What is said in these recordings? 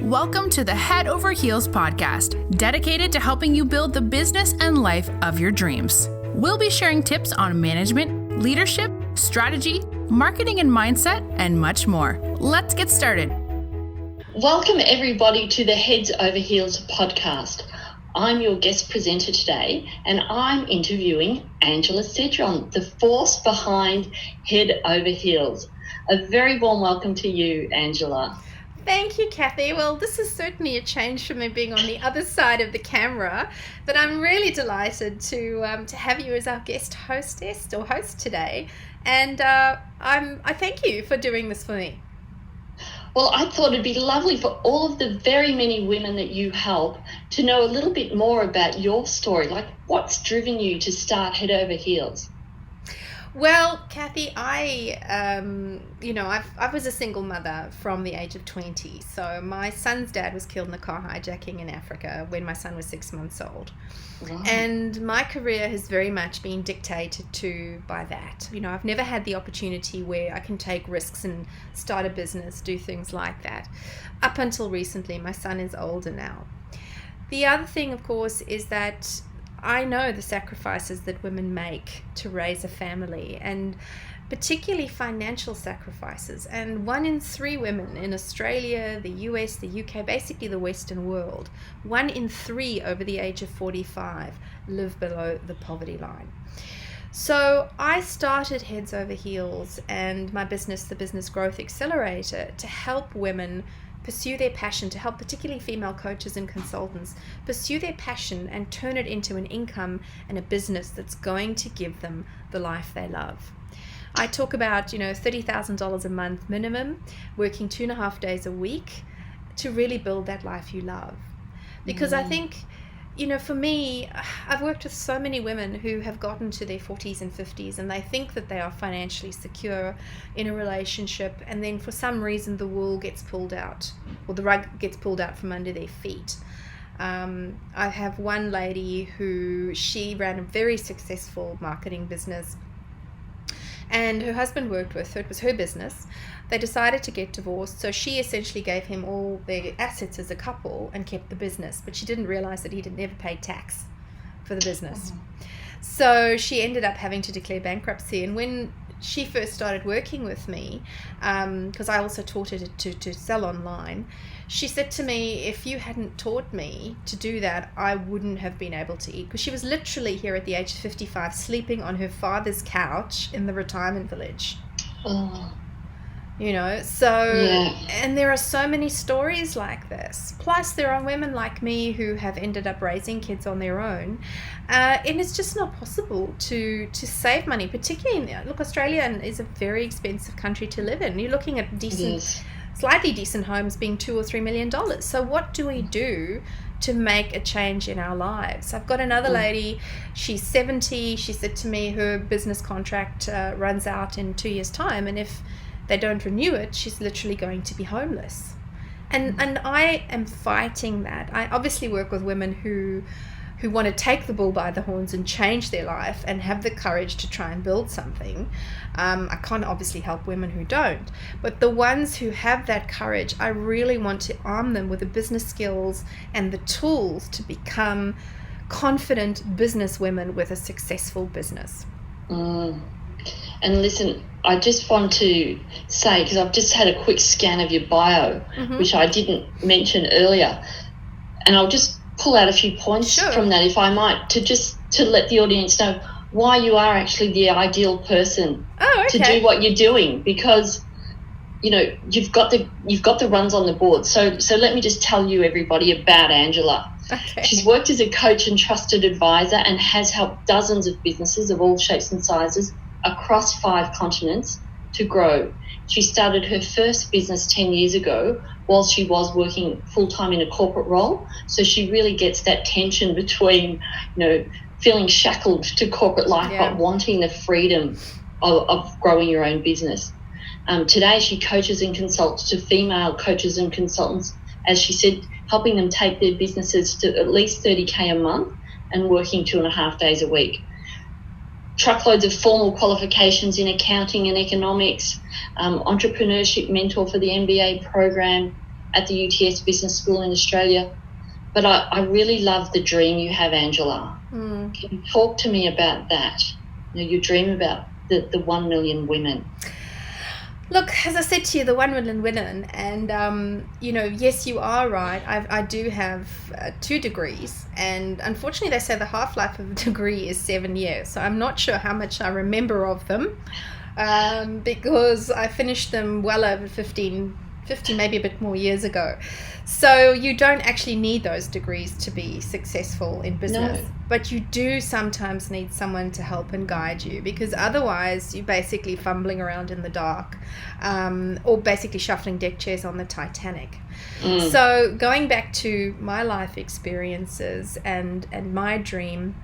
Welcome to the Head Over Heels podcast, dedicated to helping you build the business and life of your dreams. We'll be sharing tips on management, leadership, strategy, marketing and mindset, and much more. Let's get started. Welcome everybody to the Heads Over Heels podcast. I'm your guest presenter today, and I'm interviewing Angela Sedran, the force behind Head Over Heels. A very warm welcome to you, Angela. Thank you, Kathy. Well, this is certainly a change from me being on the other side of the camera, but I'm really delighted to have you as our guest hostess or host today, and I thank you for doing this for me. Well, I thought it'd be lovely for all of the very many women that you help to know a little bit more about your story, like what's driven you to start Head Over Heels. Well, Kathy, I was a single mother from the age of 20. So my son's dad was killed in a car hijacking in Africa when my son was 6 months old. Wow. And my career has very much been dictated to by that. You know, I've never had the opportunity where I can take risks and start a business, do things like that. Up until recently, my son is older now. The other thing, of course, is that I know the sacrifices that women make to raise a family, and particularly financial sacrifices. And 1 in 3 women in Australia, the US, the UK, basically the Western world, 1 in 3 over the age of 45 live below the poverty line. So I started Heads Over Heels and my business, the Business Growth Accelerator, to help women pursue their passion, to help particularly female coaches and consultants pursue their passion and turn it into an income and a business that's going to give them the life they love. I talk about, $30,000 a month minimum, working 2.5 days a week to really build that life you love. Because I think, for me, I've worked with so many women who have gotten to their 40s and 50s and they think that they are financially secure in a relationship, and then for some reason the wool gets pulled out, or the rug gets pulled out from under their feet. I have one lady who, she ran a very successful marketing business, and her husband worked with her. It was her business. They decided to get divorced, so she essentially gave him all their assets as a couple and kept the business, but she didn't realize that he had never paid tax for the business. So she ended up having to declare bankruptcy. And when she first started working with me, because I also taught her to sell online, she said to me, if you hadn't taught me to do that, I wouldn't have been able to eat. Because she was literally here at the age of 55, sleeping on her father's couch in the retirement village. And there are so many stories like this. Plus, there are women like me who have ended up raising kids on their own. And it's just not possible to save money, particularly Australia is a very expensive country to live in. You're looking at slightly decent homes being $2 or $3 million. So what do we do to make a change in our lives? I've got another lady, she's 70. She said to me her business contract runs out in 2 years' time, and if they don't renew it, she's literally going to be homeless. And I am fighting that. I obviously work with women who want to take the bull by the horns and change their life and have the courage to try and build something. I can't obviously help women who don't. But the ones who have that courage, I really want to arm them with the business skills and the tools to become confident business women with a successful business. And listen, I just want to say, because I've just had a quick scan of your bio, which I didn't mention earlier, and I'll just pull out a few points from that, if I might, to let the audience know why you are actually the ideal person to do what you're doing, because you've got the runs on the board. So let me just tell you, everybody, about Angela. Okay. She's worked as a coach and trusted advisor and has helped dozens of businesses of all shapes and sizes across 5 continents to grow. She started her first business 10 years ago while she was working full-time in a corporate role. So she really gets that tension between, feeling shackled to corporate life, but wanting the freedom of growing your own business. Today, she coaches and consults to female coaches and consultants, as she said, helping them take their businesses to at least $30K a month and working 2.5 days a week. Truckloads of formal qualifications in accounting and economics, entrepreneurship mentor for the MBA program, at the UTS Business School in Australia. But I really love the dream you have, Angela. Can you talk to me about that? Your dream about the 1 million women. Look, as I said to you, the 1 million women, and yes, you are right. I do have 2 degrees, and unfortunately, they say the half-life of a degree is 7 years. So I'm not sure how much I remember of them, because I finished them well over 50, maybe a bit more years ago. So you don't actually need those degrees to be successful in business. No. But you do sometimes need someone to help and guide you, because otherwise you're basically fumbling around in the dark, or basically shuffling deck chairs on the Titanic. So going back to my life experiences and my dream,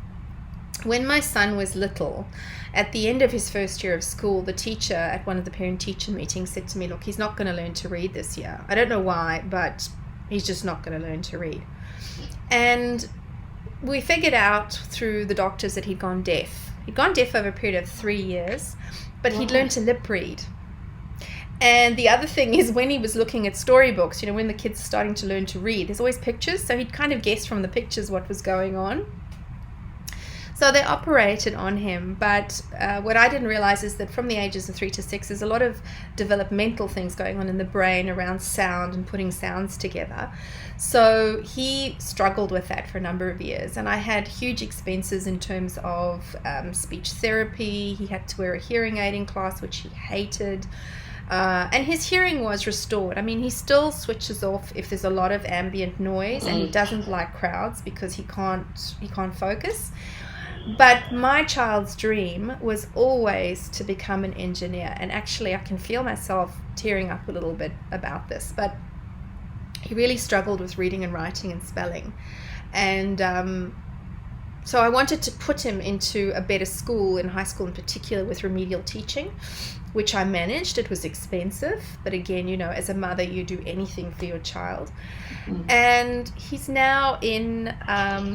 when my son was little, at the end of his first year of school, the teacher at one of the parent-teacher meetings said to me, look, he's not going to learn to read this year. I don't know why, but he's just not going to learn to read. And we figured out through the doctors that he'd gone deaf. He'd gone deaf over a period of 3 years, but he'd learned to lip read. And the other thing is, when he was looking at storybooks, when the kids are starting to learn to read, there's always pictures, so he'd kind of guess from the pictures what was going on. So they operated on him, but what I didn't realize is that from the ages of 3 to 6, there's a lot of developmental things going on in the brain around sound and putting sounds together. So he struggled with that for a number of years, and I had huge expenses in terms of speech therapy. He had to wear a hearing aid in class, which he hated. And his hearing was restored. I mean, he still switches off if there's a lot of ambient noise, and he doesn't like crowds because he can't focus. But my child's dream was always to become an engineer. And actually, I can feel myself tearing up a little bit about this. But he really struggled with reading and writing and spelling. And so I wanted to put him into a better school, in high school in particular, with remedial teaching, which I managed. It was expensive, but again, as a mother, you do anything for your child. And he's now in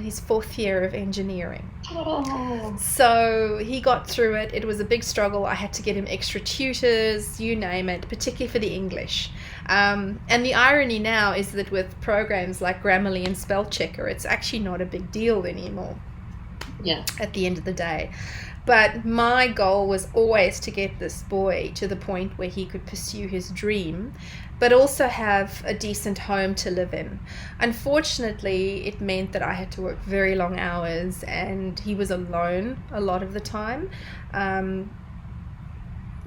his 4th year of engineering. Oh. So he got through it. It was a big struggle. I had to get him extra tutors, you name it, particularly for the English. And the irony now is that with programs like Grammarly and Spell Checker, it's actually not a big deal anymore. Yeah. At the end of the day. But my goal was always to get this boy to the point where he could pursue his dream, but also have a decent home to live in. Unfortunately, it meant that I had to work very long hours, and he was alone a lot of the time.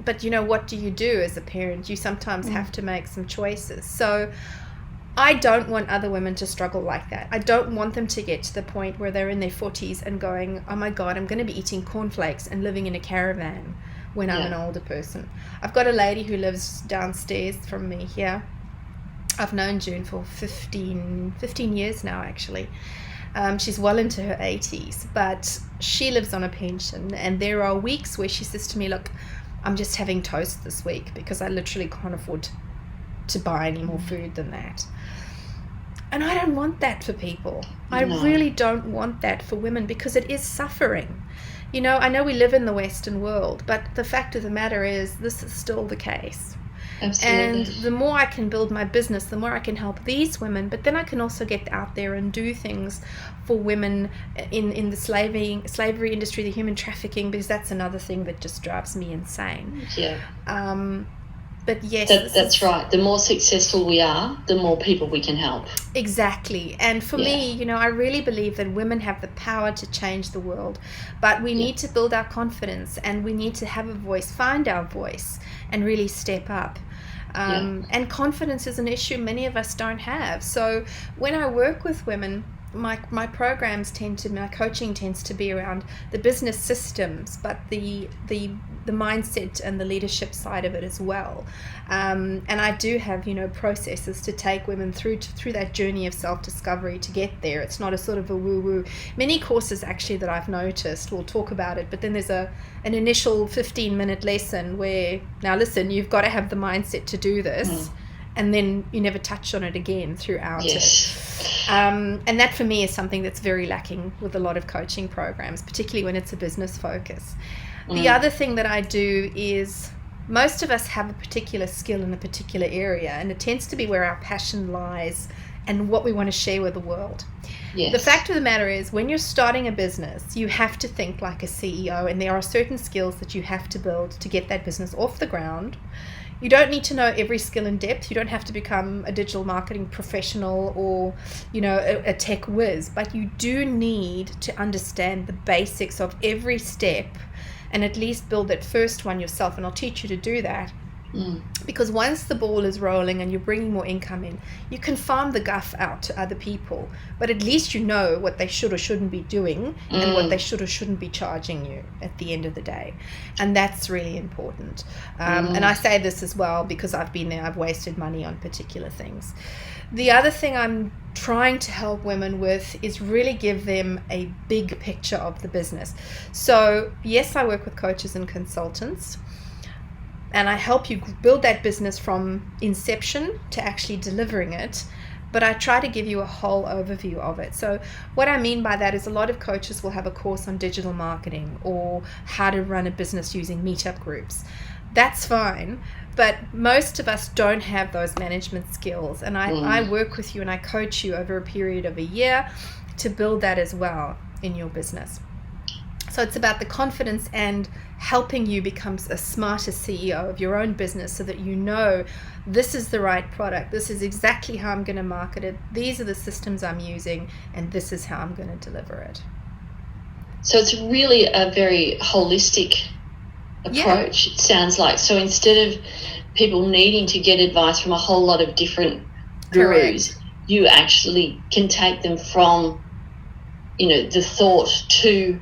But what do you do as a parent? You sometimes have to make some choices. So I don't want other women to struggle like that. I don't want them to get to the point where they're in their 40s and going, oh my God, I'm going to be eating cornflakes and living in a caravan when I'm an older person. I've got a lady who lives downstairs from me here. I've known June for 15 years now, actually. She's well into her 80s, but she lives on a pension. And there are weeks where she says to me, look, I'm just having toast this week because I literally can't afford to buy any more food than that. And I don't want that for people. I really don't want that for women, because it is suffering. I know we live in the Western world, but the fact of the matter is this is still the case. Absolutely. And the more I can build my business, the more I can help these women, but then I can also get out there and do things for women in the slavery industry, the human trafficking, because that's another thing that just drives me insane. Yeah. But yes, that's right. The more successful we are, the more people we can help. Exactly. And for me, I really believe that women have the power to change the world, but we need to build our confidence, and we need to have a voice, find our voice, and really step up. And confidence is an issue many of us don't have. So when I work with women, my programs my coaching tends to be around the business systems, but the mindset and the leadership side of it as well. And I do have, processes to take women through that journey of self-discovery to get there. It's not a sort of a woo-woo. Many courses actually that I've noticed will talk about it, but then there's an initial 15-minute lesson where, now listen, you've got to have the mindset to do this. And then you never touch on it again throughout it. And that for me is something that's very lacking with a lot of coaching programs, particularly when it's a business focus. The other thing that I do is most of us have a particular skill in a particular area, and it tends to be where our passion lies and what we want to share with the world. Yes. The fact of the matter is, when you're starting a business, you have to think like a CEO, and there are certain skills that you have to build to get that business off the ground. You don't need to know every skill in depth. You don't have to become a digital marketing professional or, a tech whiz, but you do need to understand the basics of every step and at least build that first one yourself. And I'll teach you to do that. Because once the ball is rolling and you're bringing more income in, you can farm the guff out to other people, but at least you know what they should or shouldn't be doing and what they should or shouldn't be charging you at the end of the day. And that's really important. And I say this as well because I've been there. I've wasted money on particular things. The other thing I'm trying to help women with is really give them a big picture of the business. So yes, I work with coaches and consultants, and I help you build that business from inception to actually delivering it. But I try to give you a whole overview of it. So what I mean by that is a lot of coaches will have a course on digital marketing or how to run a business using meetup groups. That's fine. But most of us don't have those management skills. And I work with you and I coach you over a period of a year to build that as well in your business. So it's about the confidence and helping you become a smarter CEO of your own business so that you know this is the right product, this is exactly how I'm going to market it, these are the systems I'm using, and this is how I'm going to deliver it. So it's really a very holistic approach, it sounds like. So instead of people needing to get advice from a whole lot of different gurus, you actually can take them from, the thought to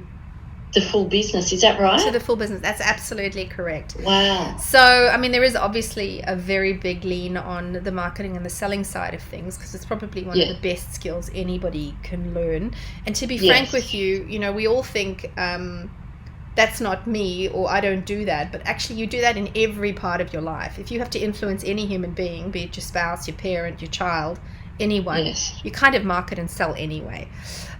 the full business. Is that right? To the full business. That's absolutely correct. Wow. So, there is obviously a very big lean on the marketing and the selling side of things because it's probably one of the best skills anybody can learn. And to be frank with you, we all think that's not me or I don't do that. But actually you do that in every part of your life. If you have to influence any human being, be it your spouse, your parent, your child, anyone, you kind of market and sell anyway.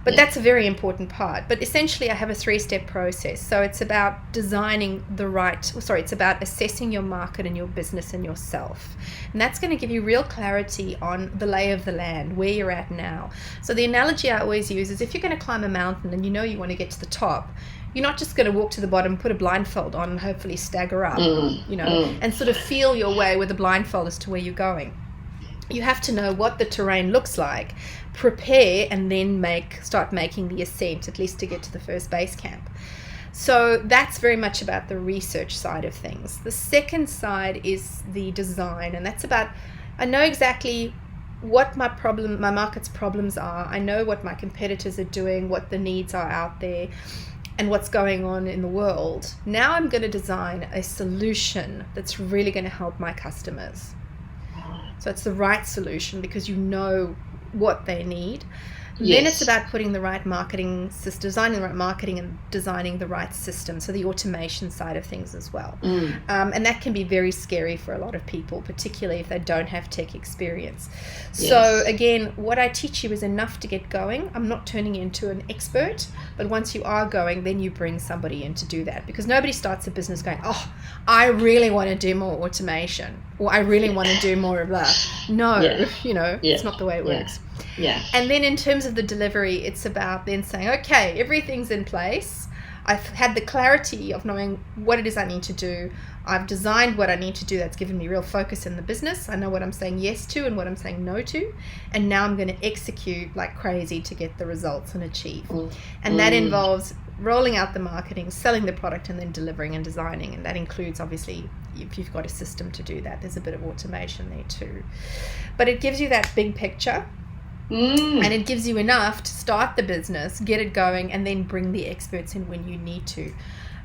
But that's a very important part. But essentially I have a 3-step process. So it's about it's about assessing your market and your business and yourself. And that's going to give you real clarity on the lay of the land, where you're at now. So the analogy I always use is if you're going to climb a mountain and you want to get to the top, you're not just going to walk to the bottom, put a blindfold on and hopefully stagger up, and sort of feel your way with a blindfold as to where you're going. You have to know what the terrain looks like, prepare, and then start making the ascent, at least to get to the first base camp. So that's very much about the research side of things. The second side is the design, and that's about, I know exactly what my market's problems are. I know what my competitors are doing, what the needs are out there, and what's going on in the world. Now I'm going to design a solution that's really going to help my customers. So it's the right solution because you know what they need. Then it's about putting the right marketing system, designing the right marketing and designing the right system. So the automation side of things as well. And that can be very scary for a lot of people, particularly if they don't have tech experience. So again, what I teach you is enough to get going. I'm not turning you into an expert, but once you are going, then you bring somebody in to do that, because nobody starts a business going, oh, I really want to do more automation, or I really want to do more of that. No, it's not the way it works. And then in terms of the delivery, it's about then saying, okay, everything's in place. I've had the clarity of knowing what it is I need to do. I've designed what I need to do. That's given me real focus in the business. I know what I'm saying yes to and what I'm saying no to. And now I'm going to execute like crazy to get the results and achieve. And that involves rolling out the marketing, selling the product, and then delivering and designing. And that includes, obviously, if you've got a system to do that, there's a bit of automation there too. But it gives you that big picture. And it gives you enough to start the business, get it going, and then bring the experts in when you need to.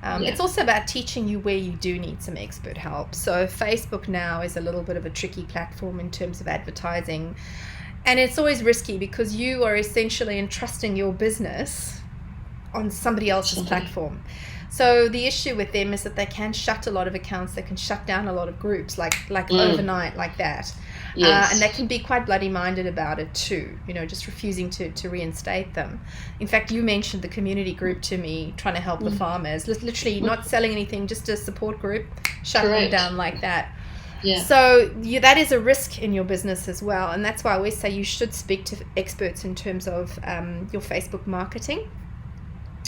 It's also about teaching you where you do need some expert help. So Facebook now is a little bit of a tricky platform in terms of advertising. And it's always risky because you are essentially entrusting your business on somebody else's platform. So the issue with them is that they can shut a lot of accounts. They can shut down a lot of groups like overnight like that. Yes. And they can be quite bloody minded about it too, just refusing to reinstate them. In fact, you mentioned the community group to me, trying to help the farmers, literally not selling anything, just a support group, shut them down like that. Yeah. So that is a risk in your business as well. And that's why I always say you should speak to experts in terms of your Facebook marketing.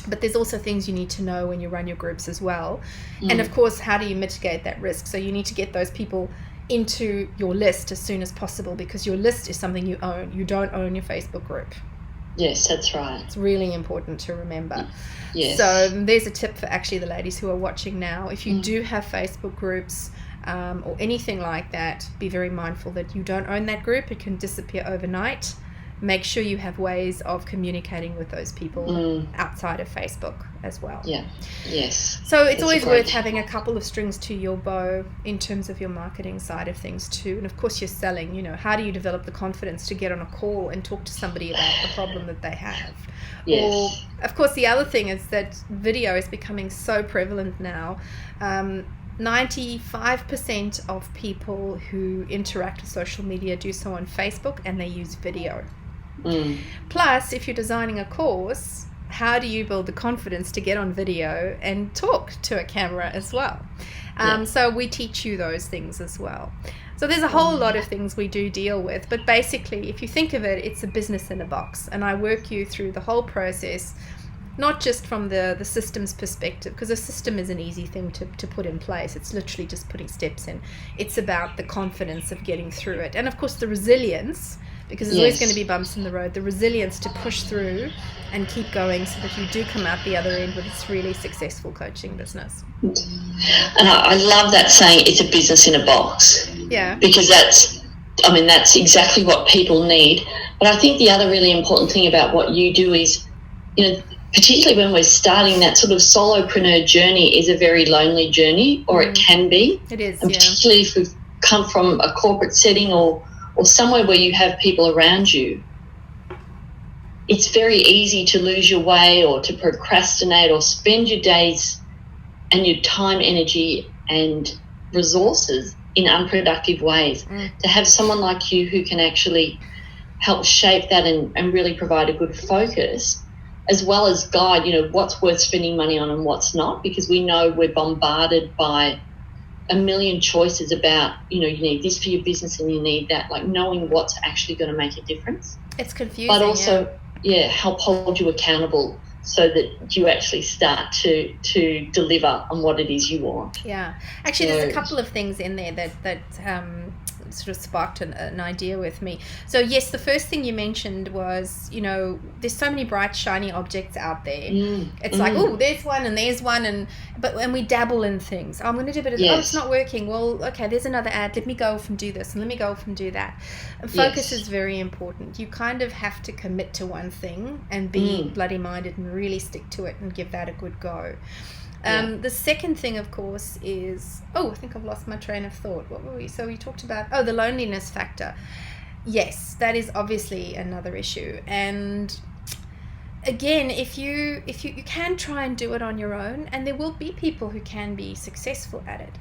But there's also things you need to know when you run your groups as well. And of course, how do you mitigate that risk? So you need to get those people into your list as soon as possible, because your list is something you own. You don't own your Facebook group. Yes, that's right. It's really important to remember. Yes. So there's a tip for actually the ladies who are watching now. If you do have Facebook groups or anything like that, be very mindful that you don't own that group. It can disappear overnight. Make sure you have ways of communicating with those people outside of Facebook as well. Yeah. Yes. So it's always worth having a couple of strings to your bow in terms of your marketing side of things too. And of course, you're selling, how do you develop the confidence to get on a call and talk to somebody about the problem that they have? Yes. Or, of course, the other thing is that video is becoming so prevalent now. 95% of people who interact with social media do so on Facebook, and they use video. Plus, if you're designing a course, how do you build the confidence to get on video and talk to a camera as well? So we teach you those things as well. So there's a whole lot of things we do deal with, but basically, if you think of it, it's a business in a box, and I work you through the whole process, not just from the systems perspective, because a system is an easy thing to put in place. It's literally just putting steps in. It's about the confidence of getting through it. And of course, the resilience, because there's always going to be bumps in the road, the resilience to push through and keep going so that you do come out the other end with this really successful coaching business. And I love that saying, it's a business in a box. Yeah. Because that's exactly what people need. But I think the other really important thing about what you do is, particularly when we're starting, that sort of solopreneur journey is a very lonely journey, or it can be. It is, and particularly if we've come from a corporate setting or somewhere where you have people around you, it's very easy to lose your way or to procrastinate or spend your days and your time, energy and resources in unproductive ways. To have someone like you who can actually help shape that and really provide a good focus, as well as guide, what's worth spending money on and what's not, because we know we're bombarded by a million choices about, you need this for your business and you need that, like knowing what's actually going to make a difference. It's confusing. But also, help hold you accountable so that you actually start to deliver on what it is you want. Yeah. Actually, there's a couple of things in there that sort of sparked an idea with me. So yes, the first thing you mentioned was, there's so many bright, shiny objects out there. It's like, oh, there's one and there's one, and we dabble in things. I'm going to do a bit of oh, it's not working. Well, okay, there's another ad. Let me go off and do this, and let me go off and do that. And focus is very important. You kind of have to commit to one thing and be bloody minded and really stick to it and give that a good go. The second thing, of course, is I think I've lost my train of thought. What were we? So we talked about the loneliness factor. Yes, that is obviously another issue. And again, if you can try and do it on your own, and there will be people who can be successful at it.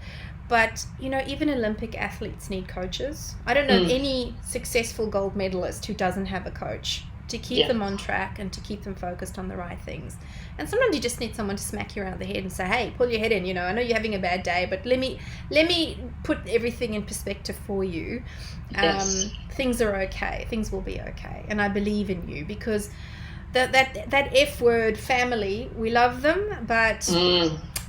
But, even Olympic athletes need coaches. I don't know of any successful gold medalist who doesn't have a coach to keep them on track and to keep them focused on the right things. And sometimes you just need someone to smack you around the head and say, hey, pull your head in, I know you're having a bad day, but let me put everything in perspective for you. Things are okay. Things will be okay. And I believe in you, because that F word, family, we love them, but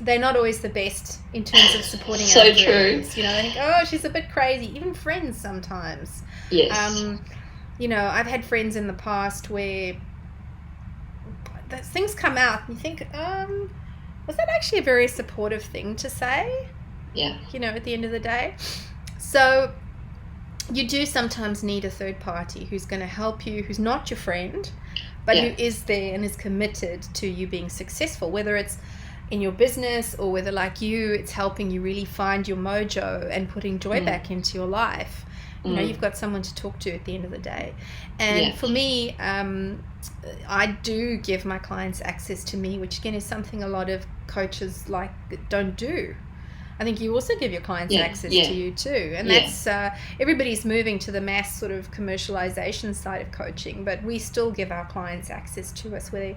they're not always the best in terms of supporting our dreams. They think, oh, she's a bit crazy. Even friends sometimes. Yes. I've had friends in the past where things come out and you think, was that actually a very supportive thing to say? Yeah. At the end of the day. So you do sometimes need a third party who's going to help you, who's not your friend, but who is there and is committed to you being successful, whether it's in your business or whether, like you, it's helping you really find your mojo and putting joy back into your life. You've got someone to talk to at the end of the day. And for me, I do give my clients access to me, which again is something a lot of coaches don't do. I think you also give your clients access to you too. And that's, everybody's moving to the mass sort of commercialization side of coaching, but we still give our clients access to us where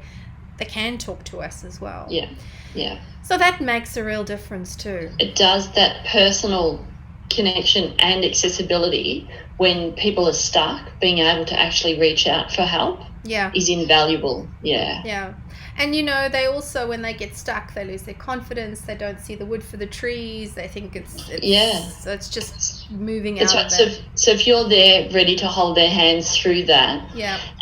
they can talk to us as well. Yeah. So that makes a real difference too. It does. That personal connection and accessibility when people are stuck, being able to actually reach out for help is invaluable. Yeah. And, you know, they also, when they get stuck, they lose their confidence. They don't see the wood for the trees. They think so it's just moving out of that. So if you're there ready to hold their hands through that,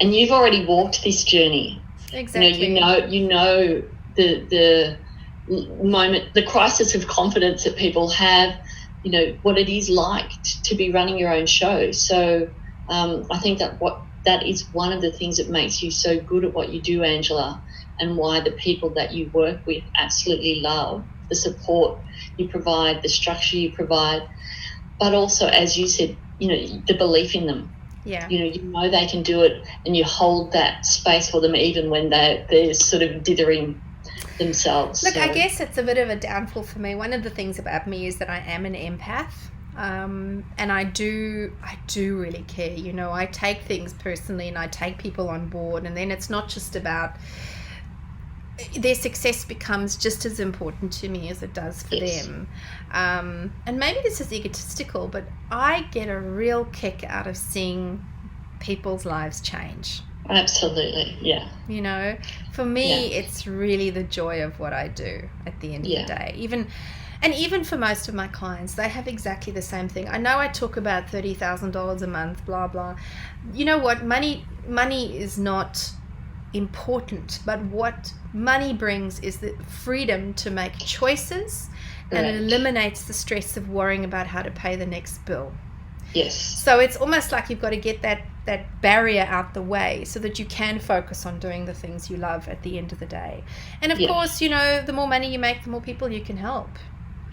and you've already walked this journey, exactly. You know the moment, the crisis of confidence that people have, you know, what it is like to be running your own show. So I think that is one of the things that makes you so good at what you do, Angela, and why the people that you work with absolutely love the support you provide, the structure you provide, but also, as you said, you know, the belief in them. Yeah. You know they can do it, and you hold that space for them even when they're sort of dithering themselves. Look, I guess it's a bit of a downfall for me. One of the things about me is that I am an empath. And I do really care. You know, I take things personally and I take people on board, and then it's not just about their success becomes just as important to me as it does for them. And maybe this is egotistical, but I get a real kick out of seeing people's lives change. Absolutely, yeah. You know, for me, it's really the joy of what I do at the end of the day. Even for most of my clients, they have exactly the same thing. I know I talk about $30,000 a month, blah, blah. You know what? Money is not important, but what money brings is the freedom to make choices, and it eliminates the stress of worrying about how to pay the next bill. Yes. So it's almost like you've got to get that barrier out the way so that you can focus on doing the things you love at the end of the day. And of course, you know, the more money you make, the more people you can help.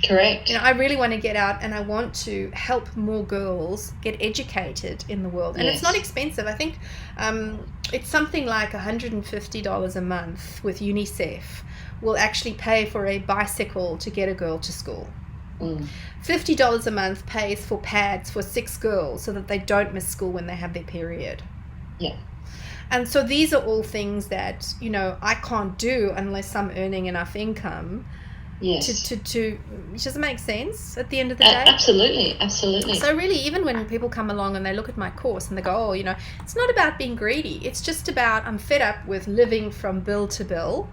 Correct. You know, I really want to get out and I want to help more girls get educated in the world. And it's not expensive. I think it's something like $150 a month with UNICEF will actually pay for a bicycle to get a girl to school. $50 a month pays for pads for 6 girls so that they don't miss school when they have their period. Yeah. And so these are all things that, you know, I can't do unless I'm earning enough income. Yes. Which doesn't make sense at the end of the day. Absolutely. So really, even when people come along and they look at my course and they go, oh, you know, it's not about being greedy. It's just about I'm fed up with living from bill to bill.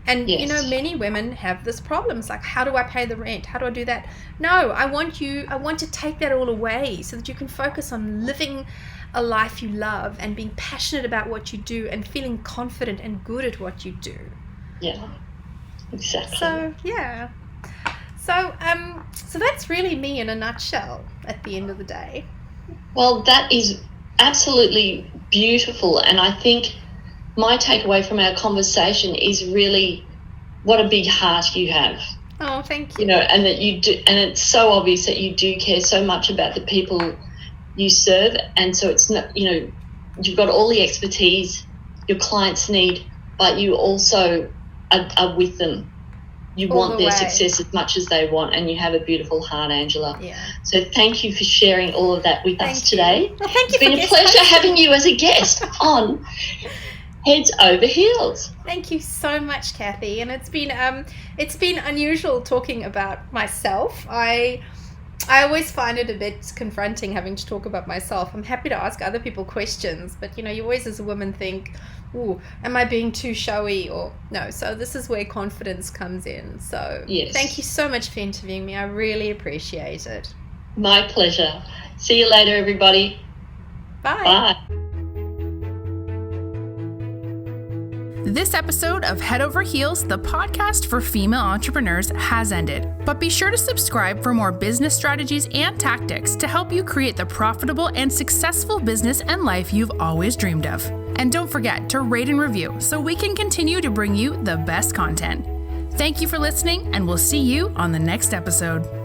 And, you know, many women have this problem. It's like, how do I pay the rent? How do I do that? No, I want to take that all away so that you can focus on living a life you love and being passionate about what you do and feeling confident and good at what you do. Yeah. Exactly. So, yeah. So that's really me in a nutshell at the end of the day. Well, that is absolutely beautiful. And I think my takeaway from our conversation is really what a big heart you have. Oh, thank you. You know, and that you do, and it's so obvious that you do care so much about the people you serve. And so it's not, you know, you've got all the expertise your clients need, but you also are with them. You want their success as much as they want, and you have a beautiful heart, Angela. Yeah. So thank you for sharing all of that with us today. Well, thank you. It's been a pleasure having you as a guest on Heads Over Heels. Thank you so much, Kathy. And it's been unusual talking about myself. I always find it a bit confronting having to talk about myself. I'm happy to ask other people questions, but you know, you always as a woman think, ooh, am I being too showy or no? So this is where confidence comes in. So thank you so much for interviewing me. I really appreciate it. My pleasure. See you later, everybody. Bye. Bye. This episode of Head Over Heels, the podcast for female entrepreneurs, has ended. But be sure to subscribe for more business strategies and tactics to help you create the profitable and successful business and life you've always dreamed of. And don't forget to rate and review so we can continue to bring you the best content. Thank you for listening, and we'll see you on the next episode.